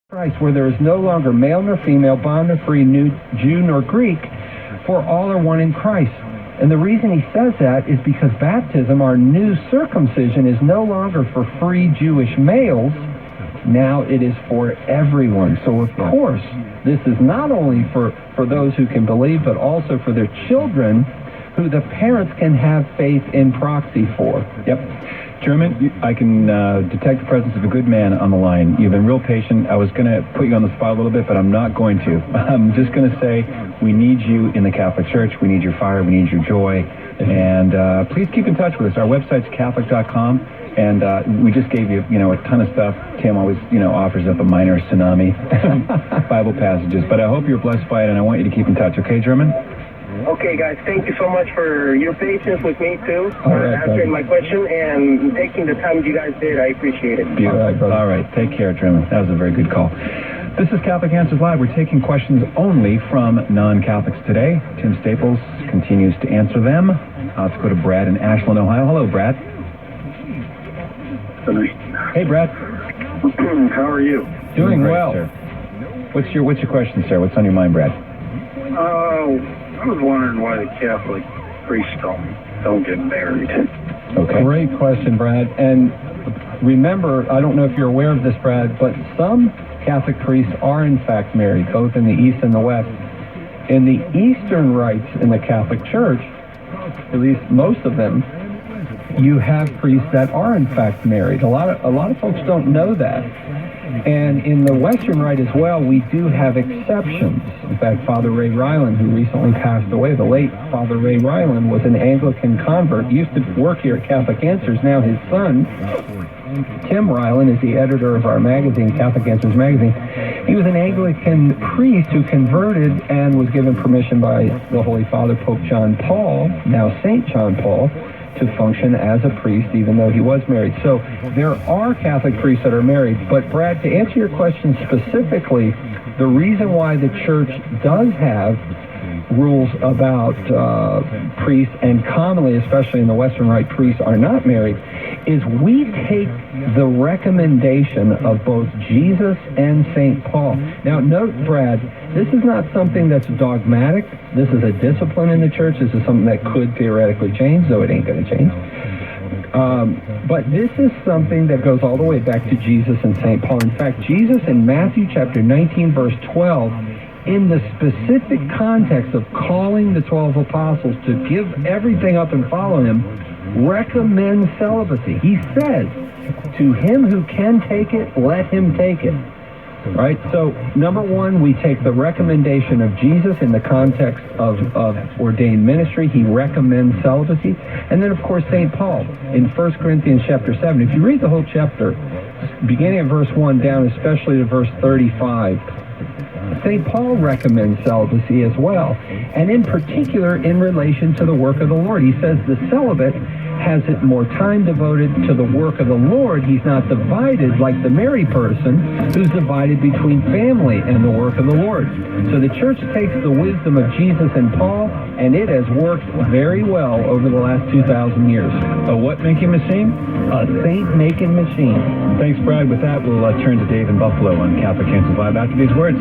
Christ, where there is no longer male nor female, bond nor free, Jew nor Greek, for all are one in Christ. And the reason he says that is because baptism, our new circumcision, is no longer for free Jewish males. Now it is for everyone. So, of course, this is not only for those who can believe, but also for their children, who the parents can have faith in proxy for. Yep. German, I can detect the presence of a good man on the line. You've been real patient. I was going to put you on the spot a little bit, but I'm not going to. I'm just going to say we need you in the Catholic Church. We need your fire. We need your joy. And please keep in touch with us. Our website's Catholic.com. And we just gave you, a ton of stuff. Tim always, offers up a minor tsunami Bible passages. But I hope you're blessed by it, and I want you to keep in touch. Okay, German? Okay, guys, thank you so much for your patience with me, too, answering my question and taking the time you guys did. I appreciate it. All right, take care, German. That was a very good call. This is Catholic Answers Live. We're taking questions only from non-Catholics today. Tim Staples continues to answer them. Let's go to Brad in Ashland, Ohio. Hello, Brad. Hey, Brad. How are you? Doing great, well. Sir. What's your question, sir? What's on your mind, Brad? I was wondering why the Catholic priests don't get married. Okay. Great question, Brad. And remember, I don't know if you're aware of this, Brad, but some Catholic priests are in fact married, both in the East and the West. In the Eastern rites in the Catholic Church, at least most of them, you have priests that are in fact married. A lot of folks don't know that. And in the Western Rite as well, we do have exceptions. In fact, Father Ray Ryland, who recently passed away, the late Father Ray Ryland, was an Anglican convert, used to work here at Catholic Answers. Now his son, Tim Ryland, is the editor of our magazine, Catholic Answers magazine. He was an Anglican priest who converted and was given permission by the Holy Father, Pope John Paul, now St. John Paul, to function as a priest, even though he was married. So there are Catholic priests that are married. But Brad, to answer your question specifically, the reason why the Church does have rules about priests, and commonly, especially in the Western Rite, priests are not married, is we take the recommendation of both Jesus and St. Paul. Now, note, Brad, this is not something that's dogmatic. This is a discipline in the Church. This is something that could theoretically change, though it ain't going to change. But this is something that goes all the way back to Jesus and St. Paul. In fact, Jesus in Matthew chapter 19, verse 12, in the specific context of calling the 12 apostles to give everything up and follow him, recommends celibacy. He says, to him who can take it, let him take it. Right? So, number one, we take the recommendation of Jesus in the context of ordained ministry. He recommends celibacy. And then, of course, St. Paul in 1 Corinthians chapter 7. If you read the whole chapter, beginning at verse 1 down, especially to verse 35, St. Paul recommends celibacy as well, and in particular in relation to the work of the Lord. He says the celibate has more time devoted to the work of the Lord. He's not divided like the married person who's divided between family and the work of the Lord. So the Church takes the wisdom of Jesus and Paul, and it has worked very well over the last 2,000 years. A what-making machine? A saint-making machine. Thanks, Brad. With that, we'll turn to Dave in Buffalo on Catholic Answers Live after these words.